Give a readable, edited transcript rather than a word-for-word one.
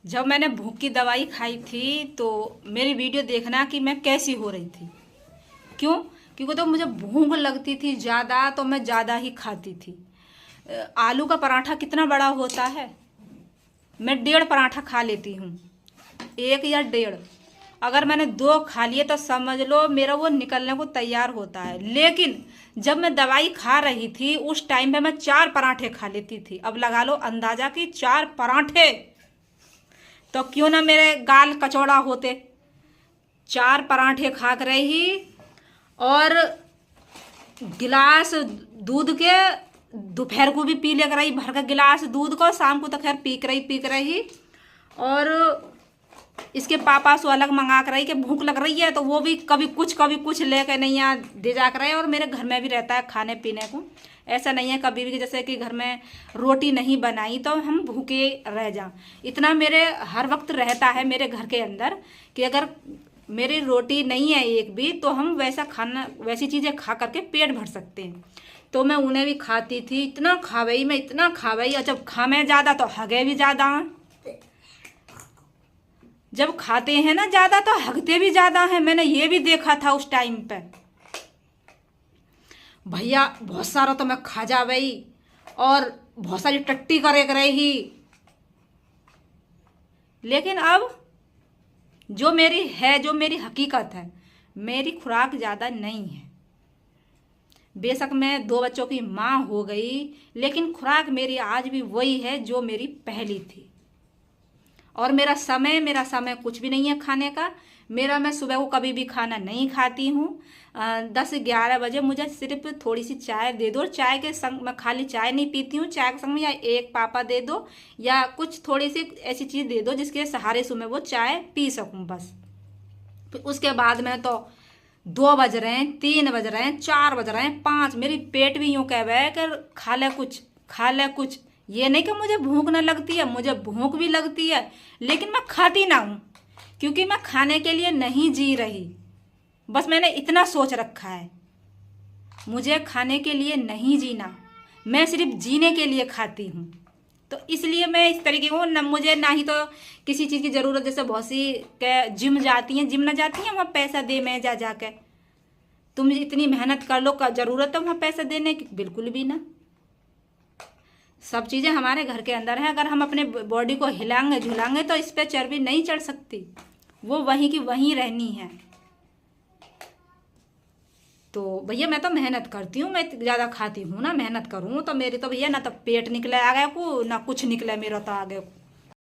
जब मैंने भूख की दवाई खाई थी तो मेरी वीडियो देखना कि मैं कैसी हो रही थी। क्यों? क्योंकि तो मुझे भूख लगती थी ज़्यादा, तो मैं ज़्यादा ही खाती थी। आलू का पराठा कितना बड़ा होता है, मैं 1.5 पराठा खा लेती हूँ, 1 या 1.5। अगर मैंने 2 खा लिए तो समझ लो मेरा वो निकलने को तैयार होता है। लेकिन जब मैं दवाई खा रही थी उस टाइम पे मैं 4 पराठे खा लेती थी। अब लगा लो अंदाजा कि 4 पराठे, तो क्यों ना मेरे गाल कचौड़ा होते। 4 पराठे खा कर रही और गिलास दूध के दोपहर को भी पी ले रही, भर का गिलास दूध को, शाम को तो खैर पी कर रही। और इसके पापा से अलग मंगा कर रही कि भूख लग रही है, तो वो भी कभी कुछ लेकर नहीं यहाँ दे जा कर रहे। और मेरे घर में भी रहता है खाने पीने को, ऐसा नहीं है कभी भी जैसे कि घर में रोटी नहीं बनाई तो हम भूखे रह जाएं। इतना मेरे हर वक्त रहता है मेरे घर के अंदर कि अगर मेरी रोटी नहीं है एक भी तो हम वैसा खाना, वैसी चीज़ें खा करके पेट भर सकते हैं। तो मैं उन्हें भी खाती थी, इतना खावई मैं, इतना खावई। और जब खावे ज़्यादा तो हगे भी ज़्यादा हैं। जब खाते हैं ना ज़्यादा तो हगते भी ज़्यादा हैं। मैंने ये भी देखा था उस टाइम पे। भैया बहुत सारा तो मैं खा जा गई और बहुत सारी टट्टी करे रही। लेकिन अब जो मेरी है, जो मेरी हकीकत है, मेरी खुराक ज़्यादा नहीं है। बेशक मैं 2 बच्चों की माँ हो गई, लेकिन खुराक मेरी आज भी वही है जो मेरी पहली थी। और मेरा समय कुछ भी नहीं है खाने का। मैं सुबह को कभी भी खाना नहीं खाती हूँ। 10-11 बजे मुझे सिर्फ थोड़ी सी चाय दे दो। चाय के संग मैं खाली चाय नहीं पीती हूँ, चाय के संग में या एक पापा दे दो या कुछ थोड़ी सी ऐसी चीज़ दे दो जिसके सहारे से मैं वो चाय पी सकूँ बस। फिर उसके बाद में तो 2 बज रहे हैं, 3 बज रहे हैं, 4 बज रहे हैं, 5, मेरी पेट भी यूँ कह रहा है कि खा ले कुछ, खा ले कुछ। ये नहीं कि मुझे भूख न लगती है, मुझे भूख भी लगती है, लेकिन मैं खाती ना हूँ क्योंकि मैं खाने के लिए नहीं जी रही। बस मैंने इतना सोच रखा है, मुझे खाने के लिए नहीं जीना, मैं सिर्फ जीने के लिए खाती हूँ। तो इसलिए मैं इस तरीके को मुझे ना ही तो किसी चीज़ की ज़रूरत। जैसे बहुत सी के जिम जाती हैं, जिम ना जाती हैं, वहाँ पैसा दे मैं जा के, तुम इतनी मेहनत कर लो, का ज़रूरत है वहाँ पैसा देने की? बिल्कुल भी ना। सब चीज़ें हमारे घर के अंदर है। अगर हम अपने बॉडी को हिलाएंगे झुलाएंगे तो इस पर चर्बी नहीं चढ़ सकती, वो वहीं की वहीं रहनी है। तो भैया मैं तो मेहनत करती हूँ, मैं ज़्यादा खाती हूँ ना, मेहनत करूँ तो मेरी तो भैया ना तो पेट निकले आगे को, ना कुछ निकले मेरा तो आगे को।